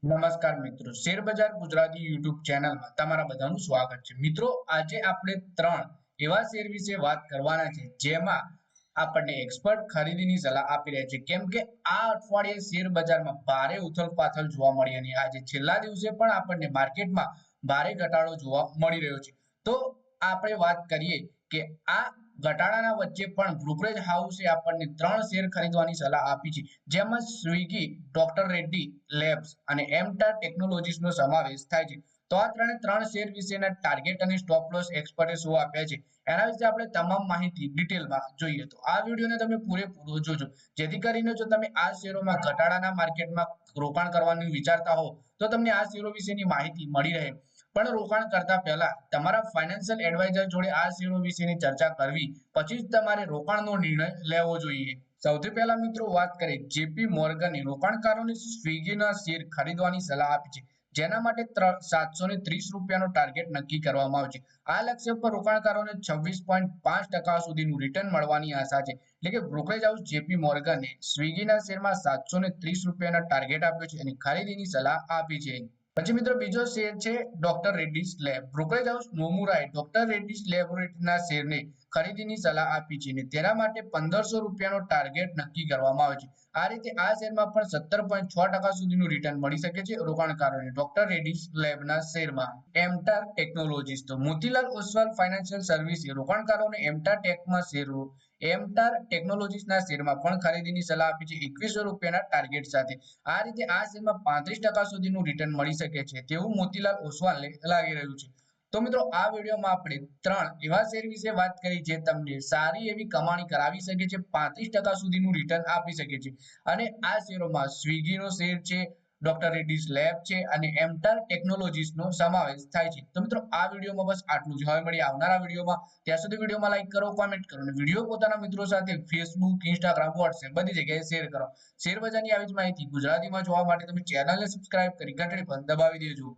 નમસ્કાર મિત્રો, શેર બજાર ગુજરાતી યુટ્યુબ ચેનલમાં તમારા બધાનું સ્વાગત છે. મિત્રો, આજે આપણે ત્રણ એવા શેર વિશે વાત કરવાના છે જેમાં આપણને એક્સપર્ટ ખરીદીની સલાહ આપી રહ્યા છે. કેમ કે આ અઠવાડિયે શેર બજારમાં ભારે ઉથલપાથલ જોવા મળી અને આજે છેલ્લા દિવસે પણ આપણને માર્કેટમાં ભારે ઘટાડો જોવા મળી રહ્યો છે. તો આપણે વાત કરીએ કે આ ઘટાડાના વચ્ચે પણ બ્રોકરેજ હાઉસે આપણને ત્રણ શેર ખરીદવાની સલાહ આપી છે, જેમાં સ્વિગી, ડોક્ટર રેડ્ડી લેબ્સ અને એમટાર ટેકનોલોજીસનો સમાવેશ થાય છે. તો આ ત્રણ શેર વિશેના ટાર્ગેટ અને સ્ટોપ લોસ એક્સપર્ટે શું આપ્યા છે એના વિશે આપણે તમામ માહિતી ડિટેલમાં જોઈએ. તો આ વિડીયોને તમે પૂરેપૂરો જોજો, જેથી કરીને જો તમે આ શેરોમાં ઘટાડાના માર્કેટમાં રોકાણ કરવાનું વિચારતા હો તો તમને આ શેરો વિશેની માહિતી મળી રહે. પણ રોકાણ કરતા પહેલા તમારા ફાઇનાન્શિયલ એડવાઇઝર જોડે આ શેરો વિશેની ચર્ચા કરવી, પછી જ તમારે રોકાણનો નિર્ણય લેવો જોઈએ. સૌથી પહેલા મિત્રો વાત કરીએ, જેપી મોર્ગને રોકાણકારોને સ્વિગીના શેર ખરીદવાની સલાહ આપી છે, જેના માટે 730 રૂપિયાનો ટાર્ગેટ નક્કી કરવામાં આવ્યો છે. આ લક્ષ્ય પર રોકાણકારોને 26.5% સુધીનું રિટર્ન મળવાની આશા છે. એટલે કે બ્રોકરેજ હાઉસ જેપી મોર્ગને સ્વિગીના શેરમાં 730 રૂપિયાના ટાર્ગેટ આપ્યો છે અને ખરીદીની સલાહ આપી છે. પછી મિત્રો બીજો શેર છે doctor Reddy's lab. Brokerage house નોમુરાએ ડોક્ટર રેડ્ડીઝ લેબોરેટરીના શેરને ખરીદીની સલાહ આપી છે અને તેના માટે 1500 રૂપિયાનો ટાર્ગેટ નક્કી કરવામાં આવ્યો છે. આ રીતે આ શેરમાં પણ 17.6% સુધીનું રિટર્ન મળી શકે છે રોકાણકારોને ડોક્ટર રેડ્ડીઝ લેબના શેરમાં. એમટાર ટેકનોલોજીસ, તો મોતીલાલ ઓસ્વાલ ફાઇનાન્શિયલ સર્વિસે રોકાણકારોને એમટાર ટેકમાં શેરો એમટાર ટેકનોલોજીસના શેરમાં પણ ખરીદીની સલાહ આપી છે 2100 રૂપિયાના ટાર્ગેટ સાથે. આ રીતે આ શેરમાં 35% સુધીનું રિટર્ન મળી શકે છે તેવું મોતીલાલ ઓસ્વાલને લાગી રહ્યું છે. તો મિત્રો, આ વિડીયોમાં આપણે ત્રણ એવા શેર વિશે વાત કરી જે તમને સારી એવી કમાણી કરાવી શકે છે, 35% સુધીનું રિટર્ન આપી શકે છે. અને આ શેરોમાં સ્વિગીનો શેર છે, ડોક્ટર રેડ્ડીઝ લેબ છે અને એમટાર ટેકનોલોજીસનો સમાવેશ થાય છે. તો મિત્રો, આ વિડીયોમાં બસ આટલું જ. હવે મળીએ આવનારા વિડીયોમાં. ત્યાં સુધી વિડીયોમાં લાઈક કરો, કોમેન્ટ કરો અને વિડીયો પોતાના મિત્રો સાથે ફેસબુક, ઇન્સ્ટાગ્રામ, વોટ્સએપ બધી જગ્યાએ શેર કરો. શેર બજારની આવી જ માહિતી ગુજરાતીમાં જોવા માટે તમે ચેનલને સબસ્ક્રાઇબ કરી ઘંટડી પર દબાવી દેજો.